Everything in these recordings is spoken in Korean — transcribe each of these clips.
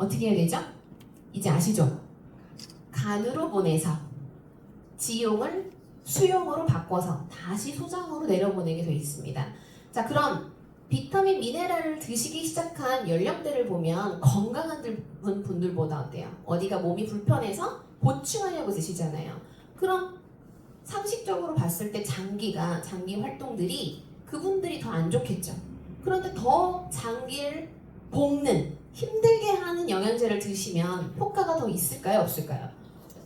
어떻게 해야 되죠? 이제 아시죠? 간으로 보내서 지용을 수용으로 바꿔서 다시 소장으로 내려보내게 되어 있습니다. 자, 그럼 비타민, 미네랄을 드시기 시작한 연령대를 보면 건강한 분들보다 어때요? 어디가 몸이 불편해서 보충하려고 드시잖아요. 그럼 상식적으로 봤을 때 장기 활동들이 그분들이 더 안 좋겠죠. 그런데 더 장기를 볶는, 힘들게 하는 영양제를 드시면 효과가 더 있을까요? 없을까요?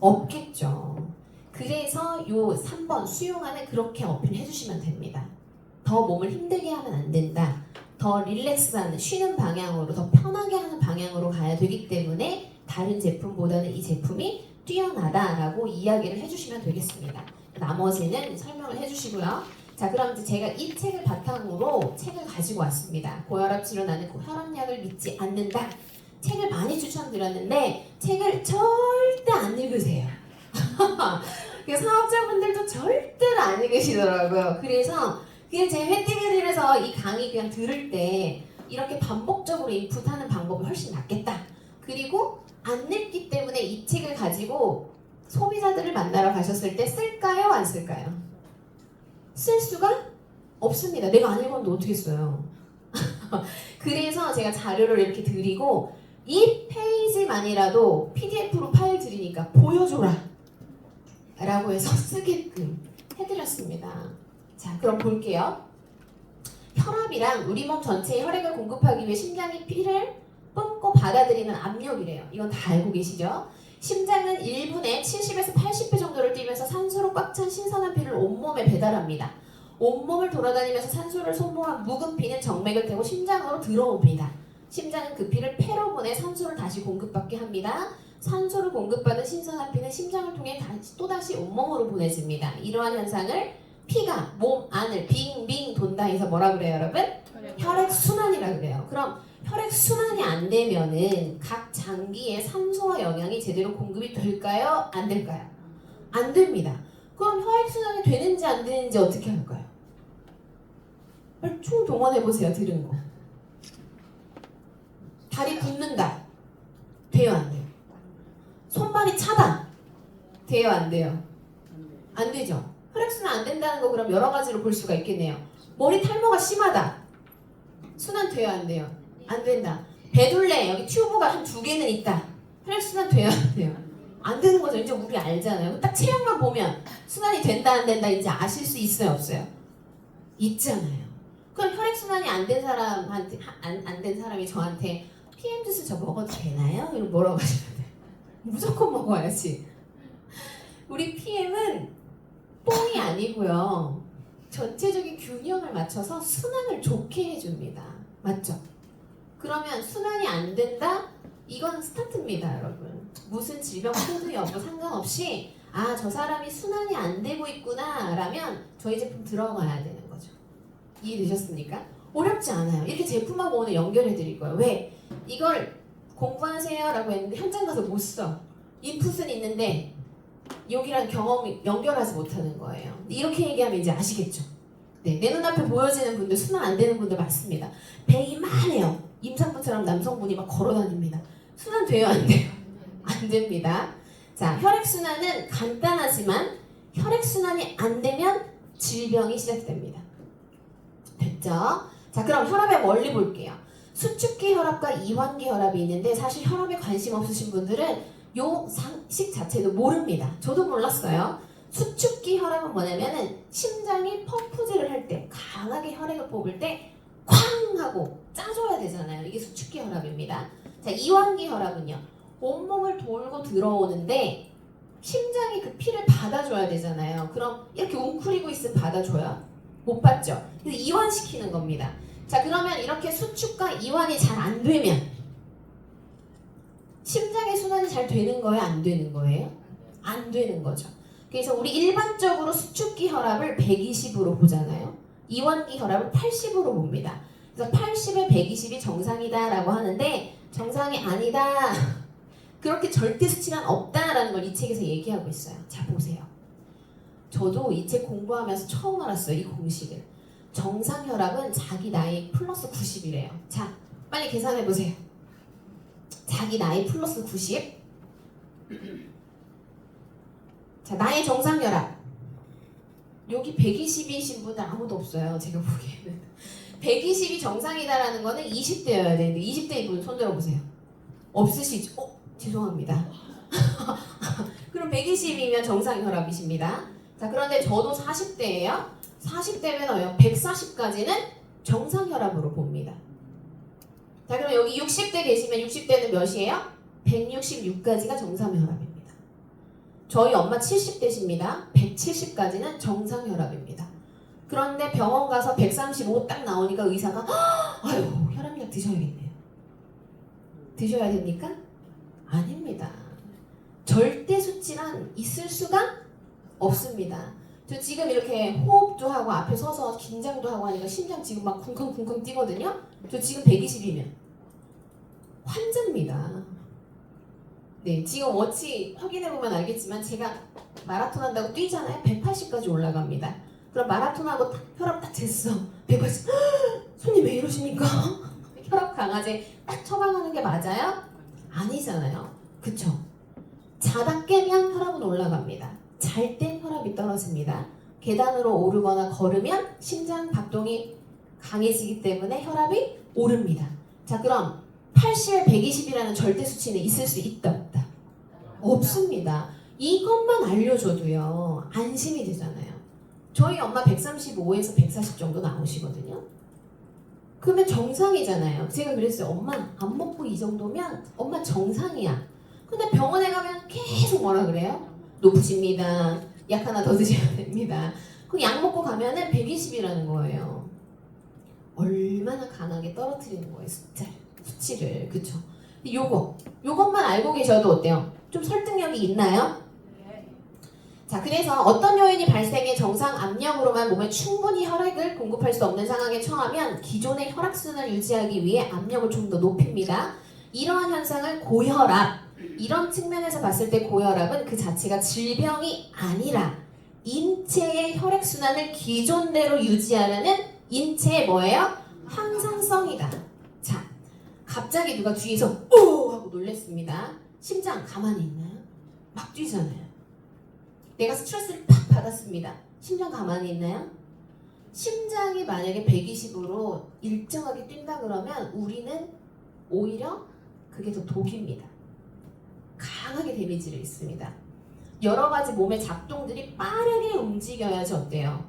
없겠죠. 그래서 요 3번 수용안에 그렇게 어필해 주시면 됩니다. 더 몸을 힘들게 하면 안 된다. 더 릴렉스하는, 쉬는 방향으로, 더 편하게 하는 방향으로 가야 되기 때문에 다른 제품보다는 이 제품이 뛰어나다라고 이야기를 해주시면 되겠습니다. 나머지는 설명을 해주시고요. 자, 그럼 이제 제가 이 책을 바탕으로 책을 가지고 왔습니다. 고혈압 치료 나는 혈압약을 믿지 않는다. 책을 많이 추천드렸는데 책을 절대 안 읽으세요. 사업자분들도 절대로 안 읽으시더라고요. 그래서 그냥 제 혜택에 대해서 이 강의 그냥 들을 때 이렇게 반복적으로 인풋하는 방법이 훨씬 낫겠다. 그리고 안 읽기 때문에 이 책을 가지고 소비자들을 만나러 가셨을 때 쓸까요? 안 쓸까요? 쓸 수가 없습니다. 내가 안 읽었는데 어떻게 써요? 그래서 제가 자료를 이렇게 드리고 이 페이지만이라도 PDF로 파일 드리니까 보여줘라 라고 해서 쓰게끔 해드렸습니다. 자, 그럼 볼게요. 혈압이랑 우리 몸 전체에 혈액을 공급하기 위해 심장이 피를 뿜고 받아들이는 압력이래요. 이건 다 알고 계시죠? 심장은 1분에 70에서 80배 정도를 뛰면서 산소로 꽉 찬 신선한 피를 온몸에 배달합니다. 온몸을 돌아다니면서 산소를 소모한 묵은 피는 정맥을 타고 심장으로 들어옵니다. 심장은 그 피를 폐로 보내 산소를 다시 공급받게 합니다. 산소를 공급받은 신선한 피는 심장을 통해 또다시 온몸으로 보내집니다. 이러한 현상을 피가 몸 안을 빙빙 돈다 해서 뭐라 그래요, 여러분? 혈액순환이라 그래요. 그럼 혈액순환이 안 되면은 각 장기에 산소와 영양이 제대로 공급이 될까요? 안 될까요? 안 됩니다. 그럼 혈액순환이 되는지 안 되는지 어떻게 할까요? 빨리 총동원해보세요, 들은 거. 다리 붓는다. 돼요, 안 돼요? 손발이 차다. 돼요, 안 돼요? 안 되죠. 혈액순환 안 된다는 거 그럼 여러 가지로 볼 수가 있겠네요. 머리 탈모가 심하다. 순환 돼요, 안 돼요? 안 된다. 배둘레 여기 튜브가 한 2개는 있다. 혈액순환 돼요, 안 돼요? 안 되는 거죠. 이제 우리 알잖아요. 딱 체형만 보면 순환이 된다 안 된다 이제 아실 수 있어요, 없어요? 있잖아요. 그럼 혈액순환이 안 된 사람한테 안 된 사람이 저한테 PM 주스 저 먹어도 되나요? 이러면 뭐라고 하시면 돼요? 무조건 먹어야지. 우리 PM은 뽕이 아니고요. 전체적인 균형을 맞춰서 순환을 좋게 해줍니다. 맞죠? 그러면 순환이 안 된다? 이건 스타트입니다, 여러분. 무슨 질병 코드 여부 상관없이 아, 저 사람이 순환이 안 되고 있구나 라면 저희 제품 들어가야 되는 거죠. 이해되셨습니까? 어렵지 않아요. 이렇게 제품하고 오늘 연결해 드릴 거예요. 왜? 이걸 공부하세요 라고 했는데 현장 가서 못 써. 인풋은 있는데 여기랑 경험이 연결하지 못하는 거예요. 이렇게 얘기하면 이제 아시겠죠? 네, 내 눈앞에 보여지는 분들, 순환 안 되는 분들 많습니다. 배 이만해요. 임산부처럼 남성분이 막 걸어다닙니다. 순환 돼요, 안 돼요? 안 됩니다. 자, 혈액순환은 간단하지만 혈액순환이 안 되면 질병이 시작됩니다. 됐죠? 자, 그럼 혈압에 멀리 볼게요. 수축기 혈압과 이완기 혈압이 있는데 사실 혈압에 관심 없으신 분들은 요 상식 자체도 모릅니다. 저도 몰랐어요. 수축기 혈압은 뭐냐면은 심장이 펌프질을 할 때 강하게 혈액을 뽑을 때 쾅 하고 짜줘야 되잖아요. 이게 수축기 혈압입니다. 자, 이완기 혈압은요. 온몸을 돌고 들어오는데 심장이 그 피를 받아줘야 되잖아요. 그럼 이렇게 웅크리고 있으면 받아줘요? 못 받죠. 그래서 이완시키는 겁니다. 자, 그러면 이렇게 수축과 이완이 잘 안 되면 심장의 순환이 잘 되는 거예요? 안 되는 거예요? 안 되는 거죠. 그래서 우리 일반적으로 수축기 혈압을 120으로 보잖아요. 이완기 혈압을 80으로 봅니다. 그래서 80에 120이 정상이다 라고 하는데 정상이 아니다. 그렇게 절대 수치는 없다라는 걸 이 책에서 얘기하고 있어요. 자, 보세요. 저도 이 책 공부하면서 처음 알았어요. 이 공식을. 정상 혈압은 자기 나이 플러스 90이래요. 자, 빨리 계산해 보세요. 자기 나이 플러스 90. 자, 나의 정상혈압. 여기 120이신 분들 아무도 없어요. 제가 보기에는. 120이 정상이다라는 거는 20대여야 되는데 20대인 분 손 들어보세요. 없으시죠? 죄송합니다. 그럼 120이면 정상혈압이십니다. 자, 그런데 저도 40대예요. 40대면 140까지는 정상혈압으로 봅니다. 자, 그럼 여기 60대 계시면 60대는 몇이에요? 166까지가 정상혈압입니다. 저희 엄마 70대십니다. 170까지는 정상혈압입니다. 그런데 병원 가서 135 딱 나오니까 의사가 아유, 혈압약 드셔야겠네요. 드셔야 됩니까? 아닙니다. 절대 수치란 있을 수가 없습니다. 저 지금 이렇게 호흡도 하고 앞에 서서 긴장도 하고 하니까 심장 지금 막 쿵쿵쿵쿵 뛰거든요. 저 지금 120이면 환자입니다. 네, 지금 워치 확인해보면 알겠지만 제가 마라톤 한다고 뛰잖아요. 180까지 올라갑니다. 그럼 마라톤하고 딱 혈압 딱 쟀어. 180. 손님 왜 이러십니까? 혈압 강아지 딱 처방하는 게 맞아요? 아니잖아요. 그쵸? 자다 깨면 혈압은 올라갑니다. 잘 땐 혈압이 떨어집니다. 계단으로 오르거나 걸으면 심장 박동이 강해지기 때문에 혈압이 오릅니다. 자, 그럼 80에 120이라는 절대 수치는 있을 수 있다 없다? 없습니다. 이것만 알려줘도요 안심이 되잖아요. 저희 엄마 135에서 140 정도 나오시거든요. 그러면 정상이잖아요. 제가 그랬어요. 엄마 안 먹고 이 정도면 엄마 정상이야. 근데 병원에 가면 계속 뭐라 그래요? 높으십니다. 약 하나 더 드셔야 됩니다. 그 약 먹고 가면은 120이라는 거예요. 얼마나 강하게 떨어뜨리는 거예요, 수치를. 그쵸? 요것만 알고 계셔도 어때요? 좀 설득력이 있나요? 자, 그래서 어떤 요인이 발생해 정상 압력으로만 몸에 충분히 혈액을 공급할 수 없는 상황에 처하면 기존의 혈액순환을 유지하기 위해 압력을 좀 더 높입니다. 이러한 현상을 고혈압, 이런 측면에서 봤을 때 고혈압은 그 자체가 질병이 아니라 인체의 혈액순환을 기존대로 유지하려는 인체의 뭐예요? 항상성이다. 자, 갑자기 누가 뒤에서 오! 하고 놀랬습니다. 심장 가만히 있나요? 막 뛰잖아요. 내가 스트레스를 팍 받았습니다. 심장 가만히 있나요? 심장이 만약에 120으로 일정하게 뛴다 그러면 우리는 오히려 그게 더 독입니다. 강하게 데미지를 입습니다. 여러 가지 몸의 작동들이 빠르게 움직여야지 어때요?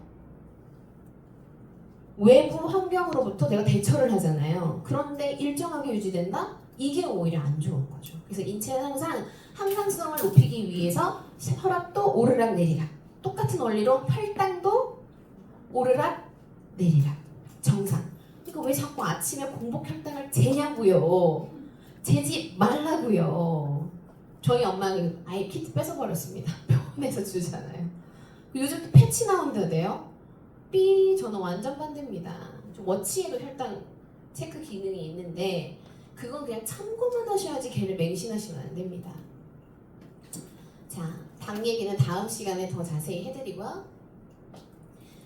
외부 환경으로부터 내가 대처를 하잖아요. 그런데 일정하게 유지된다? 이게 오히려 안 좋은 거죠. 그래서 인체는 항상 항상성을 높이기 위해서 혈압도 오르락 내리락, 똑같은 원리로 혈당도 오르락 내리락, 정상. 그러니까 왜 자꾸 아침에 공복 혈당을 재냐고요. 재지 말라고요. 저희 엄마는 아예 키트 뺏어버렸습니다. 병원에서 주잖아요. 요즘 또 패치 나온다대요. 저는 완전 반대입니다. 좀 워치에도 혈당 체크 기능이 있는데 그건 그냥 참고만 하셔야지 걔를 맹신하시면 안 됩니다. 자, 당 얘기는 다음 시간에 더 자세히 해드리고요.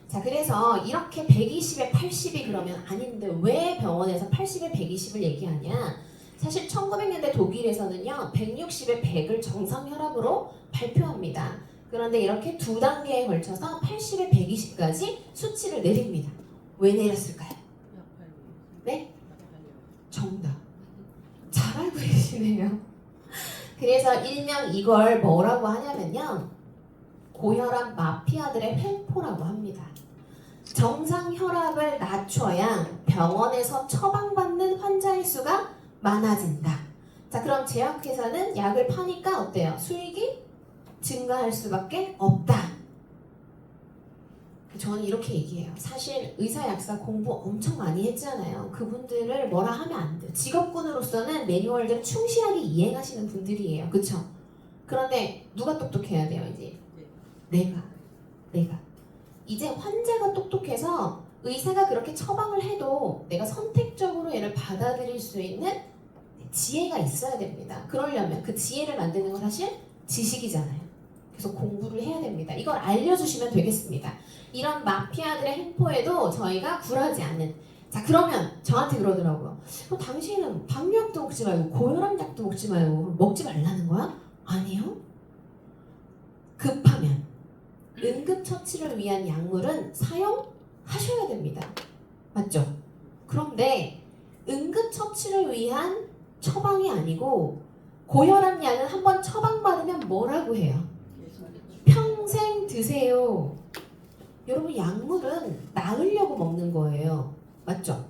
자, 그래서 이렇게 120에 80이 그러면 아닌데 왜 병원에서 80에 120을 얘기하냐? 사실 1900년대 독일에서는요 160에 100을 정상 혈압으로 발표합니다. 그런데 이렇게 두 단계에 걸쳐서 80에 120까지 수치를 내립니다. 왜 내렸을까요? 네? 정답. 잘 알고 계시네요. 그래서 일명 이걸 뭐라고 하냐면요 고혈압 마피아들의 횡포라고 합니다. 정상 혈압을 낮춰야 병원에서 처방받는 환자의 수가 많아진다. 자, 그럼 제약회사는 약을 파니까 어때요? 수익이 증가할 수밖에 없다. 저는 이렇게 얘기해요. 사실 의사 약사 공부 엄청 많이 했잖아요. 그분들을 뭐라 하면 안 돼요. 직업군으로서는 매뉴얼대로 충실하게 이행하시는 분들이에요. 그쵸? 그런데 누가 똑똑해야 돼요 이제? 내가 이제 환자가 똑똑해서 의사가 그렇게 처방을 해도 내가 선택적으로 얘를 받아들일 수 있는 지혜가 있어야 됩니다. 그러려면 그 지혜를 만드는 건 사실 지식이잖아요. 그래서 공부를 해야 됩니다. 이걸 알려주시면 되겠습니다. 이런 마피아들의 횡포에도 저희가 굴하지 않는 자, 그러면 저한테 그러더라고요. 당신은 당뇨약도 먹지 말고 고혈압약도 먹지 말고 먹지 말라는 거야? 아니요. 급하면 응급처치를 위한 약물은 사용하셔야 됩니다. 맞죠? 그런데 응급처치를 위한 처방이 아니고 고혈압약은 한번 처방받으면 뭐라고 해요? 평생 드세요. 여러분, 약물은 나으려고 먹는 거예요. 맞죠?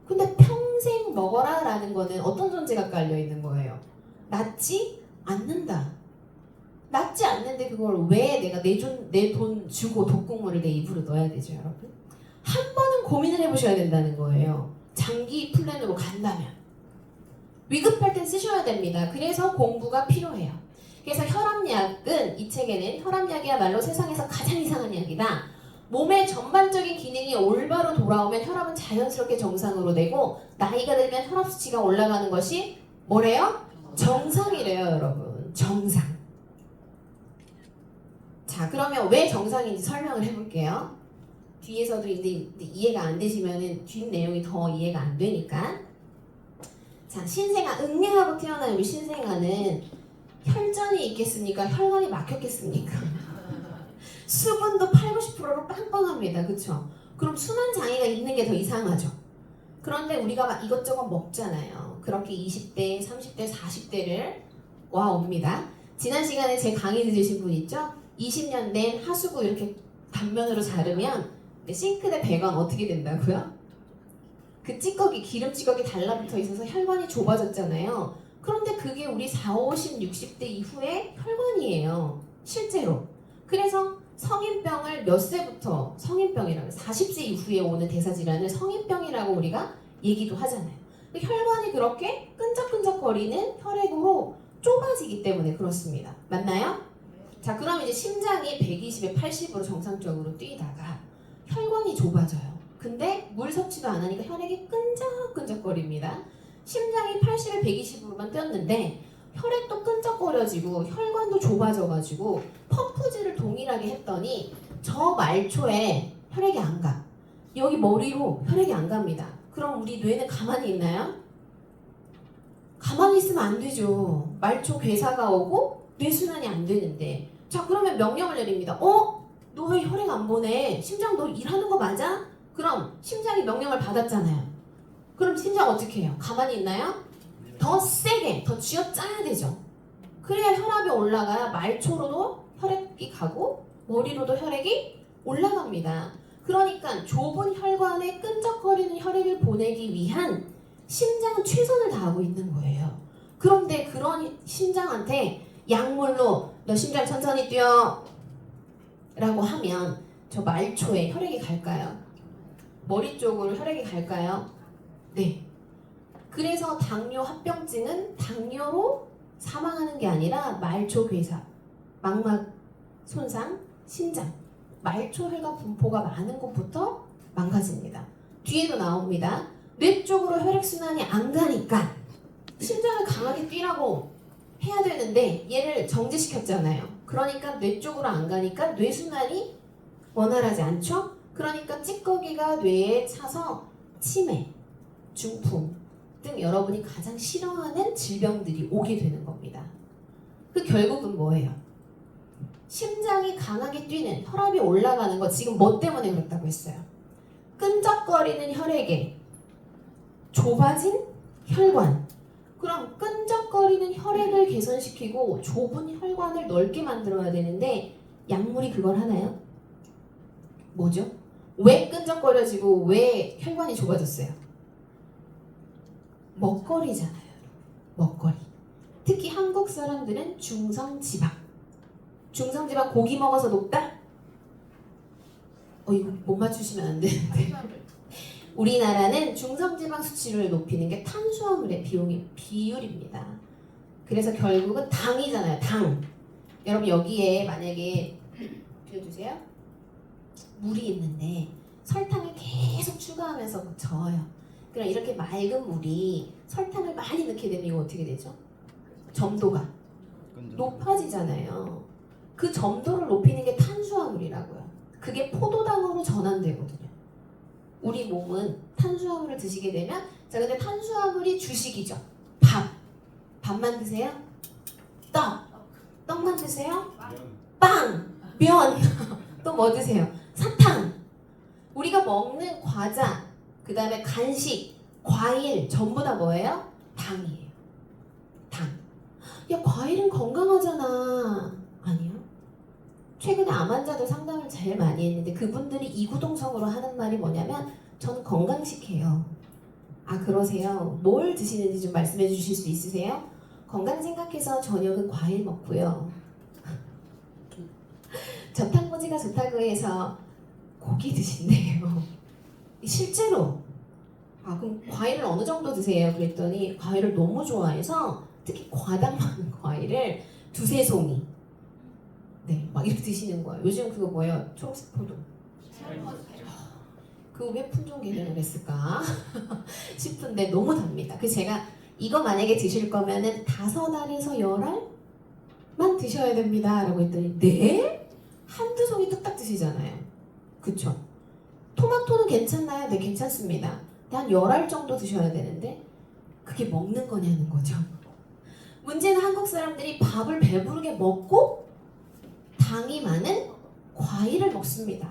근데 평생 먹어라 라는 거는 어떤 존재가 깔려 있는 거예요? 낫지 않는다. 낫지 않는데 그걸 왜 내가 내 돈 주고 독극물을 내 입으로 넣어야 되죠, 여러분? 한 번은 고민을 해보셔야 된다는 거예요. 장기 플랜으로 간다면. 위급할 땐 쓰셔야 됩니다. 그래서 공부가 필요해요. 그래서 혈압약은, 이 책에는 혈압약이야말로 세상에서 가장 이상한 약이다. 몸의 전반적인 기능이 올바로 돌아오면 혈압은 자연스럽게 정상으로 되고, 나이가 들면 혈압 수치가 올라가는 것이 뭐래요? 정상이래요, 여러분. 정상. 자, 그러면 왜 정상인지 설명을 해볼게요. 뒤에서도 이제 이해가 안 되시면은 뒷 내용이 더 이해가 안 되니까. 자, 신생아, 응애하고 태어난 우리 신생아는 혈전이 있겠습니까? 혈관이 막혔겠습니까? 수분도 80~90%로 빵빵합니다. 그쵸? 그럼 순환 장애가 있는 게 더 이상하죠. 그런데 우리가 막 이것저것 먹잖아요. 그렇게 20대, 30대, 40대를 와 옵니다. 지난 시간에 제 강의 들으신 분 있죠? 20년 된 하수구 이렇게 단면으로 자르면 싱크대 배관 어떻게 된다고요? 그 찌꺼기, 기름 찌꺼기 달라붙어 있어서 혈관이 좁아졌잖아요. 그런데 그게 우리 40, 50, 60대 이후의 혈관이에요. 실제로. 그래서 성인병을 몇 세부터 성인병이라고 40세 이후에 오는 대사질환을 성인병이라고 우리가 얘기도 하잖아요. 혈관이 그렇게 끈적끈적거리는 혈액으로 좁아지기 때문에 그렇습니다. 맞나요? 자, 그럼 이제 심장이 120에 80으로 정상적으로 뛰다가 혈관이 좁아져요. 근데 물 섭취도 안 하니까 혈액이 끈적끈적거립니다. 심장이 80에 120으로만 뛰었는데 혈액도 끈적거려지고 혈관도 좁아져가지고 펌프질을 동일하게 했더니 저 말초에 혈액이 안 가. 여기 머리로 혈액이 안 갑니다. 그럼 우리 뇌는 가만히 있나요? 가만히 있으면 안 되죠. 말초 괴사가 오고 뇌순환이 안 되는데. 자, 그러면 명령을 내립니다. 너 왜 혈액 안 보내? 심장 너 일하는 거 맞아? 그럼 심장이 명령을 받았잖아요. 그럼 심장 어떻게 해요? 가만히 있나요? 더 세게, 더 쥐어짜야 되죠. 그래야 혈압이 올라가야 말초로도 혈액이 가고 머리로도 혈액이 올라갑니다. 그러니까 좁은 혈관에 끈적거리는 혈액을 보내기 위한 심장은 최선을 다하고 있는 거예요. 그런데 그런 심장한테 약물로 너 심장 천천히 뛰어 라고 하면 저 말초에 혈액이 갈까요? 머리 쪽으로 혈액이 갈까요? 네. 그래서 당뇨 합병증은 당뇨로 사망하는 게 아니라 말초 괴사, 망막 손상, 심장, 말초 혈관 분포가 많은 곳부터 망가집니다. 뒤에도 나옵니다. 뇌 쪽으로 혈액순환이 안 가니까 심장을 강하게 뛰라고 해야 되는데 얘를 정지시켰잖아요. 그러니까 뇌 쪽으로 안 가니까 뇌순환이 원활하지 않죠? 그러니까 찌꺼기가 뇌에 차서 치매, 중풍 등 여러분이 가장 싫어하는 질병들이 오게 되는 겁니다. 그 결국은 뭐예요? 심장이 강하게 뛰는 혈압이 올라가는 거 지금 뭐 때문에 그렇다고 했어요? 끈적거리는 혈액에 좁아진 혈관. 그럼 끈적거리는 혈액을 개선시키고 좁은 혈관을 넓게 만들어야 되는데 약물이 그걸 하나요? 뭐죠? 왜 끈적거려지고 왜 혈관이 좁아졌어요? 먹거리잖아요. 먹거리. 특히 한국 사람들은 중성지방. 중성지방 고기 먹어서 높다? 이거 못 맞추시면 안 되는데. 우리나라는 중성지방 수치를 높이는 게 탄수화물의 비율입니다. 그래서 결국은 당이잖아요. 당. 여러분 여기에 만약에 비워주세요. 물이 있는데 설탕을 계속 추가하면서 저어요. 그럼 이렇게 맑은 물이 설탕을 많이 넣게 되면 이거 어떻게 되죠? 점도가 높아지잖아요. 그 점도를 높이는 게 탄수화물이라고요. 그게 포도당으로 전환되거든요. 우리 몸은 탄수화물을 드시게 되면 자 근데 탄수화물이 주식이죠. 밥만 드세요? 떡만 드세요? 빵, 면, 또 뭐 드세요? 사탕. 우리가 먹는 과자, 그 다음에 간식, 과일 전부 다 뭐예요? 당이에요. 당. 야 과일은 건강하잖아. 아니요. 최근에 암 환자들 상담을 제일 많이 했는데 그분들이 이구동성으로 하는 말이 뭐냐면 전 건강식해요. 아 그러세요? 뭘 드시는지 좀 말씀해 주실 수 있으세요? 건강 생각해서 저녁은 과일 먹고요. 저탄고지가 좋다고 해서 고기 드신대요. 실제로 그럼 과일을 어느 정도 드세요? 그랬더니 과일을 너무 좋아해서 특히 과당 많은 과일을 2-3송이 막 이렇게 드시는 거예요. 요즘 그거 뭐예요? 초록색 포도. 그 왜 품종 개념을 했을까 싶은데 너무 답니다. 그래서 제가 이거 만약에 드실 거면은 5알에서 10알만 드셔야 됩니다 라고 했더니 네? 1-2송이 뚝딱 드시잖아요. 그쵸? 토마토는 괜찮나요? 네 괜찮습니다. 근데 한 10알 정도 드셔야 되는데 그게 먹는 거냐는 거죠. 문제는 한국 사람들이 밥을 배부르게 먹고 당이 많은 과일을 먹습니다.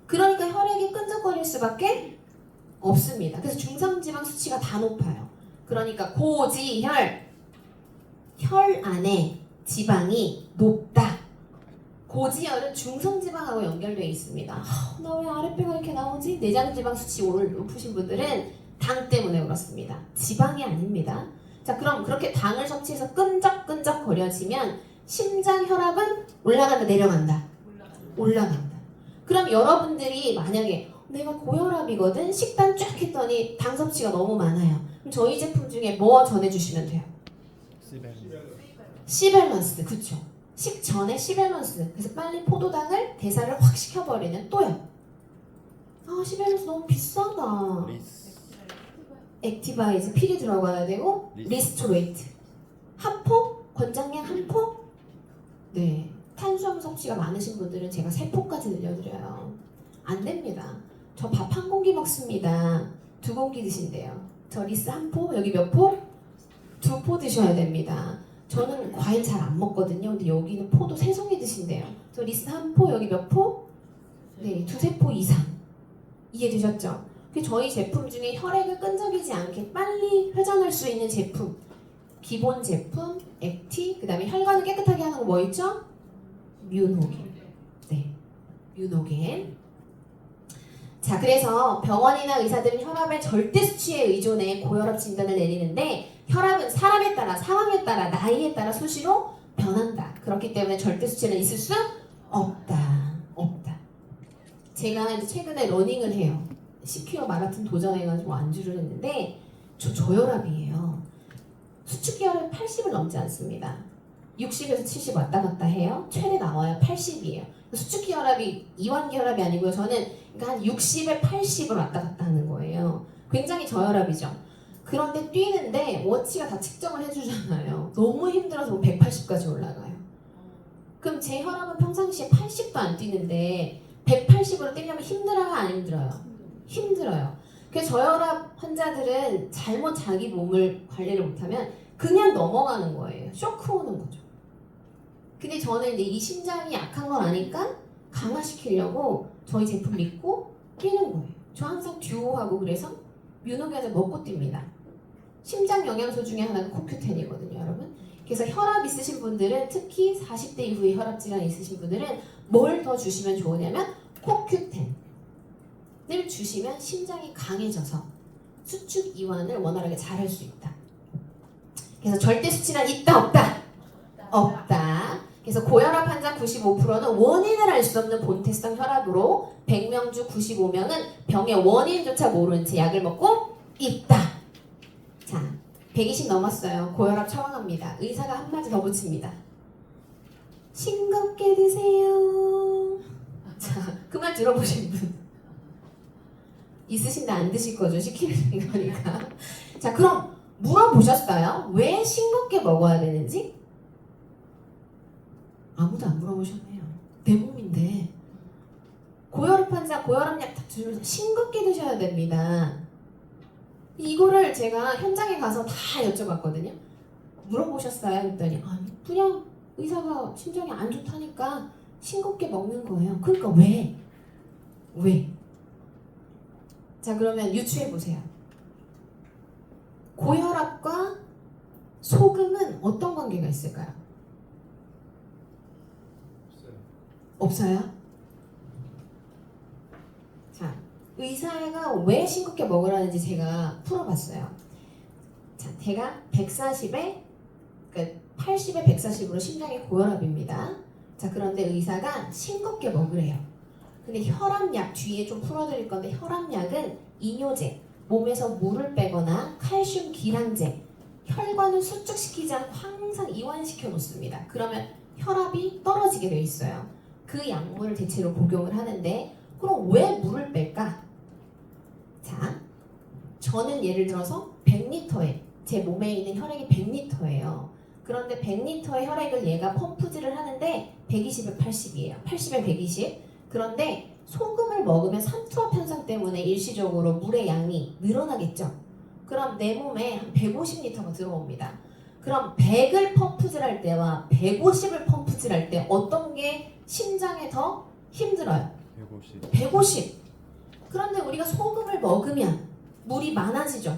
그러니까 혈액이 끈적거릴 수밖에 없습니다. 그래서 중성지방 수치가 다 높아요. 그러니까 고지혈, 혈 안에 지방이 높다. 고지혈은 중성지방하고 연결되어 있습니다. 나 왜 아랫배가 이렇게 나오지? 내장지방 수치 높으신 분들은 당 때문에 그렇습니다. 지방이 아닙니다. 자 그럼 그렇게 당을 섭취해서 끈적끈적 거려지면 심장 혈압은 올라간다 내려간다? 올라간다. 그럼 여러분들이 만약에 내가 고혈압이거든 식단 쫙 했더니 당 섭취가 너무 많아요. 그럼 저희 제품 중에 뭐 전해주시면 돼요? C밸런스 그쵸? 식전에 C밸런스 그래서 빨리 포도당을 대사를 확 시켜버리는 또요. C밸런스 너무 비싸다. 액티바이즈 필이 들어가야 되고 리스토레이트 한 포? 권장량 한 포? 네 탄수화물 섭취가 많으신 분들은 제가 3포까지 늘려드려요. 안 됩니다. 저 밥 1공기 먹습니다. 2공기 드신대요. 저 리스 1포? 여기 몇 포? 2포 드셔야 됩니다. 저는 과일 잘 안 먹거든요. 근데 여기는 포도 3송이 드신대요. 저 리스 1포? 여기 몇 포? 네 2-3포 이상. 이해되셨죠? 저희 제품 중에 혈액을 끈적이지 않게 빨리 회전할 수 있는 제품 기본 제품, 액티, 그 다음에 혈관을 깨끗하게 하는 거 뭐 있죠? 뮤노겐. 네, 뮤노겐. 자, 그래서 병원이나 의사들은 혈압을 절대 수치에 의존해 고혈압 진단을 내리는데 혈압은 사람에 따라, 상황에 따라, 나이에 따라 수시로 변한다. 그렇기 때문에 절대 수치는 있을 수 없다. 제가 이제 최근에 러닝을 해요. 10km 마라톤 도전해가지고 안주를 했는데 저 저혈압이에요. 수축기혈은 80을 넘지 않습니다. 60에서 70 왔다 갔다 해요. 최대 나와요. 80이에요. 수축기혈압이 이완기혈압이 아니고요. 저는 그러니까 한 60에 80을 왔다 갔다 하는 거예요. 굉장히 저혈압이죠. 그런데 뛰는데 워치가 다 측정을 해주잖아요. 너무 힘들어서 180까지 올라가요. 그럼 제 혈압은 평상시에 80도 안 뛰는데 180으로 뛰려면 힘들어요? 안 힘들어요? 힘들어요. 그래서 저혈압 환자들은 잘못 자기 몸을 관리를 못하면 그냥 넘어가는 거예요. 쇼크 오는 거죠. 근데 저는 이제 이 심장이 약한 걸 아니까 강화시키려고 저희 제품 믿고 뛰는 거예요. 저 항상 듀오하고 그래서 뮤노겐을 먹고 뜁니다. 심장 영양소 중에 하나가 코큐텐이거든요, 여러분. 그래서 혈압 있으신 분들은 특히 40대 이후에 혈압 질환이 있으신 분들은 뭘 더 주시면 좋으냐면 코큐텐을 주시면 심장이 강해져서 수축 이완을 원활하게 잘 할 수 있다. 그래서 절대 수치란 있다 없다? 없다. 그래서 고혈압 환자 95%는 원인을 알 수 없는 본태성 혈압으로 100명 중 95명은 병의 원인조차 모르는 채 약을 먹고 있다. 자, 120 넘었어요. 고혈압 처방합니다. 의사가 한마디 더 붙입니다. 싱겁게 드세요. 자, 그 말 들어보신 분 있으신데 안 드실 거죠? 시키는 거니까. 자, 그럼 물어보셨어요? 왜 싱겁게 먹어야 되는지? 아무도 안 물어보셨네요. 내 몸인데. 고혈압 환자 고혈압약 다 드시면서 싱겁게 드셔야 됩니다. 이거를 제가 현장에 가서 다 여쭤봤거든요. 물어보셨어요? 그랬더니 아니 그냥 의사가 심장이 안 좋다니까 싱겁게 먹는 거예요. 그러니까 왜? 왜? 자 그러면 유추해 보세요. 고혈압과 소금은 어떤 관계가 있을까요? 없어요? 자, 의사가 왜 싱겁게 먹으라는지 제가 풀어봤어요. 자, 제가 140에, 그러니까 80에 140으로 심장이 고혈압입니다. 자, 그런데 의사가 싱겁게 먹으래요. 근데 혈압약 뒤에 좀 풀어드릴 건데 혈압약은 이뇨제, 몸에서 물을 빼거나 칼슘 기량제, 혈관을 수축시키지 않고 항상 이완시켜 놓습니다. 그러면 혈압이 떨어지게 돼 있어요. 그 약물을 대체로 복용을 하는데 그럼 왜 물을 뺄까? 자, 저는 예를 들어서 100리터에 제 몸에 있는 혈액이 100리터예요. 그런데 100리터의 혈액을 얘가 펌프질을 하는데 120에 80이에요. 80에 120. 그런데 소금을 먹으면 삼투압 현상 때문에 일시적으로 물의 양이 늘어나겠죠. 그럼 내 몸에 한 150리터가 들어옵니다. 그럼 100을 펌프질할 때와 150을 펌프질할 때 어떤 게 심장에 더 힘들어요? 150. 그런데 우리가 소금을 먹으면 물이 많아지죠.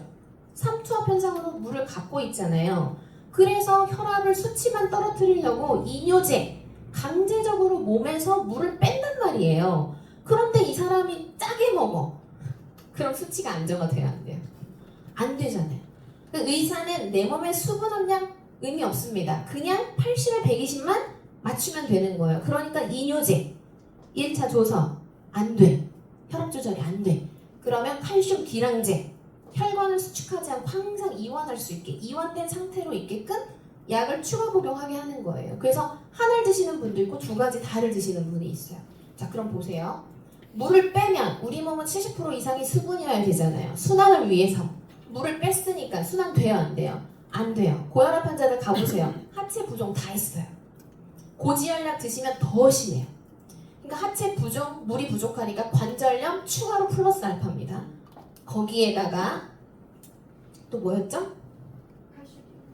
삼투압 현상으로 물을 갖고 있잖아요. 그래서 혈압을 수치만 떨어뜨리려고 이뇨제, 강제적으로 몸에서 물을 뺀단 말이에요. 그런데 이 사람이 짜게 먹어. 그럼 수치가 안정화 돼야 안 돼요? 안 되잖아요. 의사는 내 몸의 수분 함량 의미 없습니다. 그냥 80에 120만 맞추면 되는 거예요. 그러니까 이뇨제 1차 조서 안 돼. 혈압 조절이 안 돼. 그러면 칼슘 기량제 혈관을 수축하지 않고 항상 이완할 수 있게 이완된 상태로 있게끔 약을 추가 복용하게 하는 거예요. 그래서 하나를 드시는 분도 있고 두 가지 다를 드시는 분이 있어요. 자 그럼 보세요. 물을 빼면 우리 몸은 70% 이상이 수분이어야 되잖아요. 순환을 위해서 물을 뺐으니까 순환 돼요 안 돼요? 안 돼요. 고혈압 환자들 가보세요. 하체 부종 다 있어요. 고지혈약 드시면 더 심해요. 그러니까 하체 부종, 물이 부족하니까 관절염 추가로 플러스 알파입니다. 거기에다가 또 뭐였죠?